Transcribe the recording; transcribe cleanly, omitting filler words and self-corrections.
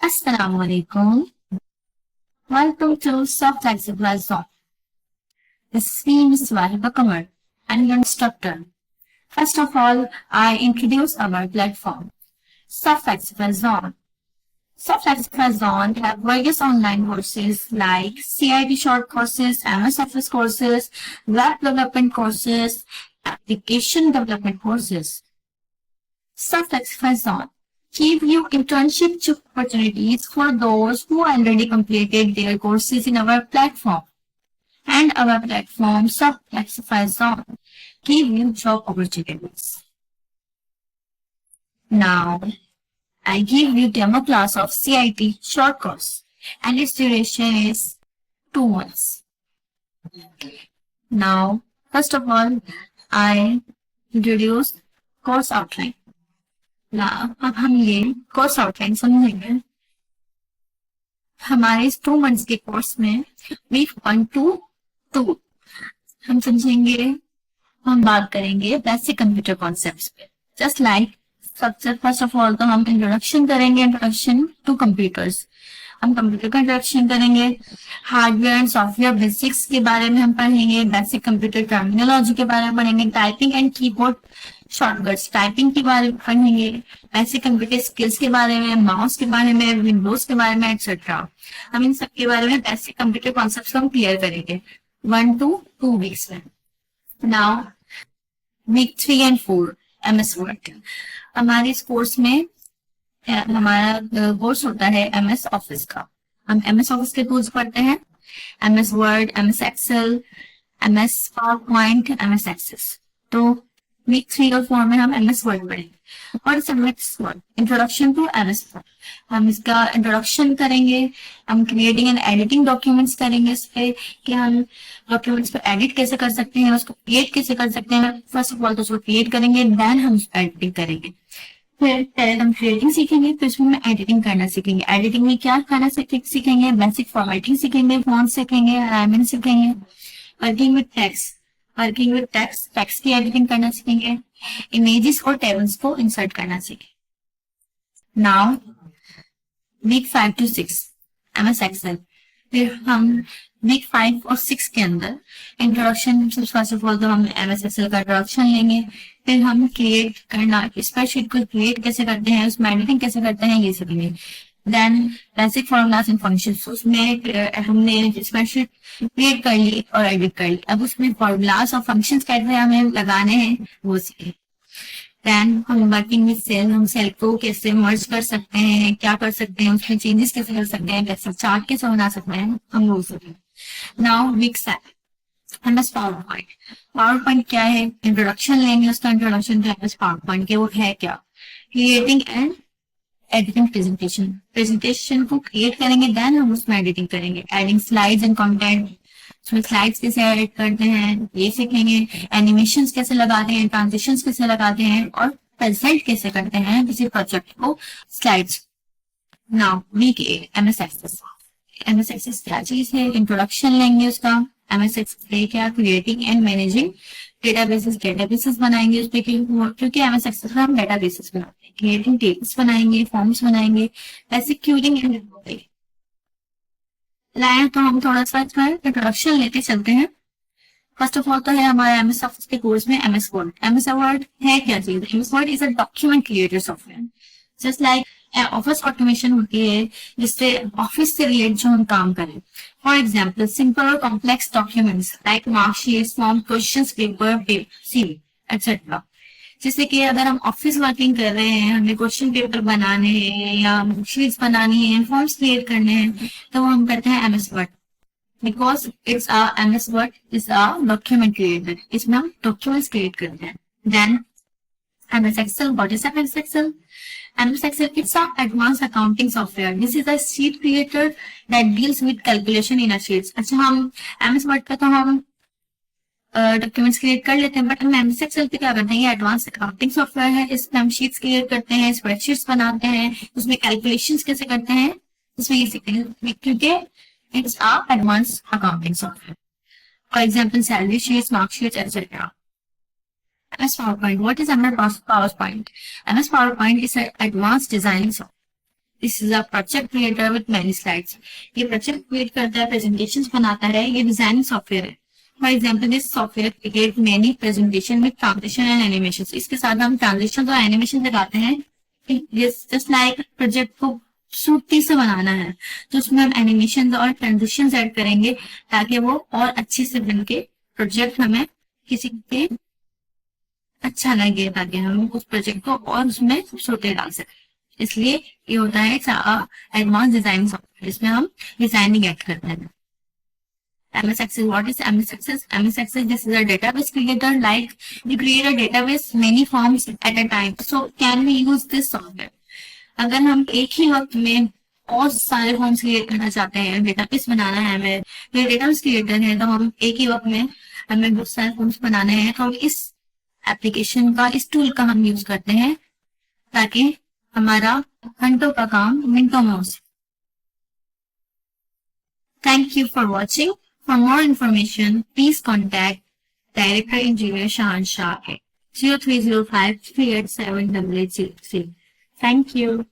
Assalamu alaikum. Welcome to Soft Flexible Zone. This is me, Ms. Wahiba Kamar, and your instructor. First of all, I introduce our platform, Soft Flexible Zone. Soft Flexible Zone have various online courses like CIT short courses, MS Office courses, web development courses, application development courses. Soft Flexible Zone give you internship opportunities for those who already completed their courses in our platform. And our platform, Soft Flexible Zone, give you job opportunities. Now, I give you demo class of CIT short course, and its duration is 2 months. Now, first of all, I introduce course outline. अब हम ये course outline समझेंगे. हमारे इस 2 months के course में week 1 to 2 हम समझेंगे. हम बात करेंगे बेसिक कंप्यूटर कॉन्सेप्ट्स पे. Just like structure, first of all तो हम इंट्रोडक्शन करेंगे, इंट्रोडक्शन टू कंप्यूटर्स. हम कंप्यूटर का इंट्रोडक्शन करेंगे. हार्डवेयर एंड सॉफ्टवेयर बेसिक्स के बारे में हम पढ़ेंगे. बेसिक कंप्यूटर टर्मिनोलॉजी के बारे में पढ़ेंगे. Typing and keyboard shortcuts, typing के बारे में पढ़ेंगे. बेसिक कंप्यूटर स्किल्स के बारे में, माउस के बारे में, विंडोज के बारे में एक्सेट्रा. हम इन सब के बारे में बेसिक कंप्यूटर कॉन्सेप्ट्स हम क्लियर करेंगे 1 to 2 वीक्स में. Now week 3 and 4 MS Word. हमारे इस कोर्स में हमारा कोर्स होता है MS ऑफिस का. हम MS ऑफिस के टूल्स पढ़ते हैं. MS Word, MS Excel, MS PowerPoint, MS Access. तो वीक 3 और 4 में हम MS वर्ड पढ़ेंगे. और MS Word introduction to MS Word. हम इसका इंट्रोडक्शन करेंगे. हम क्रिएटिंग एंड एडिटिंग डॉक्यूमेंट्स करेंगे इस पे कि हम डॉक्यूमेंट्स को एडिट कैसे कर सकते हैं, उसको क्रिएट कैसे कर सकते हैं. फर्स्ट ऑफ ऑल तो उसको क्रिएट करेंगे, देन हम उसको एडिटिंग करेंगे. फिर पहले हम क्रिएटिंग सीखेंगे, फिर उसमें एडिटिंग करना सीखेंगे. एडिटिंग में क्या करना सीखेंगे, बेसिक फॉर्मेटिंग सीखेंगे, फॉन्ट सीखेंगे, अलाइनमेंट सीखेंगे. वर्किंग विद टेक्स्ट की एडिटिंग करना सीखेंगे. इमेजेस और टेबल्स को इंसर्ट करना सीखेंगे. Now week 5 to 6 MS Excel. फिर हम वीक 5 और 6 के अंदर इंट्रोडक्शन, फर्स्ट ऑफ ऑल तो हम MS एक्सेल का इंट्रोडक्शन लेंगे. फिर हम क्रिएट करना, स्प्रेडशीट को क्रिएट कैसे करते हैं, उसमें एडिटिंग कैसे करते हैं, ये सीखेंगे. Then basic formulas and functions, उसमें हमने स्प्रेडशीट क्रिएट कर ली और एडिट कर ली. अब उसमें फॉर्मूलाज और फंक्शंस कैसे हमें लगाने हैं वो सीखें. देन हम वर्किंग विद सेल, हम सेल को कैसे मर्ज कर सकते हैं, क्या कर सकते हैं, उसमें चेंजेस कैसे कर सकते हैं, कैसे चार्ट कैसे बना सकते हैं, हम वो सीखें. Now week 7 MS PowerPoint. PowerPoint क्या है, इंट्रोडक्शन लेंगे उसका. इंट्रोडक्शन टू MS पावरपॉइंट के वो है क्या. क्रिएटिंग एंड एडिटिंग प्रेजेंटेशन को क्रिएट करेंगे, देन हम उसमें एडिटिंग करेंगे. एडिंग स्लाइड्स एंड कंटेंट, उसमें स्लाइड्स कैसे एडिट करते हैं ये सीखेंगे. एनिमेशंस कैसे लगाते हैं, ट्रांजिशंस कैसे लगाते हैं, और प्रेजेंट कैसे करते हैं किसी प्रोजेक्ट को slides. Now week 8 MS Access. MS Access क्या चीज है, इंट्रोडक्शन लेंगे उसका. MS एक्सेस क्या, क्रिएटिंग एंड मैनेजिंग डेटाबेसेस बनाएंगे उस पर, क्योंकि MS एक्सेस में हम डेटाबेसेस बनाते हैं. क्रिएटिंग टेबल्स बनाएंगे, फॉर्म्स बनाएंगे, बेसिक क्यूरिंग एंड रिपोर्टिंग. लाए तो हम थोड़ा सा इसमें इंट्रोडक्शन लेते चलते हैं. फर्स्ट ऑफ ऑल तो है हमारे MS ऑफिस के कोर्स में MS वर्ड. MS वर्ड है क्या चीज. MS word is a document creator software. Just like office automation होती है जिससे ऑफिस से रिलेटेड जो हम काम करें. फॉर एग्जाम्पल सिंपल और complex documents like marksheet, form, questions paper, CV etcetera. जैसे कि अगर हम ऑफिस वर्किंग कर रहे हैं, हमें क्वेश्चन पेपर बनाने हैं या शीट्स बनानी है, फॉर्म्स क्रिएट करने हैं, तो वो हम करते हैं MS word. Because it's MS word is a document creator. इसमें हम डॉक्यूमेंट्स क्रिएट करते हैं. Then MS Excel. What is MS Excel? MS Excel it's a advanced accounting software. This is a sheet creator that deals with calculation in a sheets. अच्छा, हम MS Word का तो हम documents create कर लेते हैं, बट हम MS Excel पे क्या करते हैं, ये एडवांस अकाउंटिंग सॉफ्टवेयर है. इसमें हम शीट्स क्रिएट करते हैं, स्प्रेडशीट्स बनाते हैं, उसमें कैलकुलेशंस कैसे करते हैं, उसमें ये सीखते हैं, क्योंकि it's a advance accounting software. For example salary sheets, marksheets etcetera. MS PowerPoint. What is MS PowerPoint? MS PowerPoint is an advanced designing software. This is a project creator with many slides. ये project create करता है, presentations बनाता है, ये design software है। For example this software create many presentation with transition and animation. इसके साथ हम ट्रांजिशन और एनिमेशन लगाते हैं। जस्ट लाइक प्रोजेक्ट को सूती से बनाना है तो उसमें हम एनिमेशन और ट्रांजिशन ऐड करेंगे ताकि वो और अच्छे से बन के प्रोजेक्ट हमें किसी के अच्छा लगे, ताकि हम उस प्रोजेक्ट को और उसमें खूबसूरती डाल सकें। इसलिए ये होता है एडवांस डिजाइन सॉफ्टवेयर, इसमें हम डिजाइनिंग ऐड करते हैं। MS Access, what is MS Access? MS Access, this is a database creator, like we create a database many forms at a time. So can we use this software? अगर हम एक ही वक्त में और सारे forms create करना चाहते हैं, डेटाबेस बनाना है हमें, फिर डेटाबेस क्रिएटर है तो हम एक ही वक्त में हमें बहुत सारे फॉर्म्स बनाने हैं, तो हम इस एप्लीकेशन का, इस टूल का हम यूज करते हैं ताकि हमारा घंटों का काम मिनटों में हो सके। Thank you for watching. For more information, please contact Director Engineer Shahan Shah at 0305 387 8803. Thank you.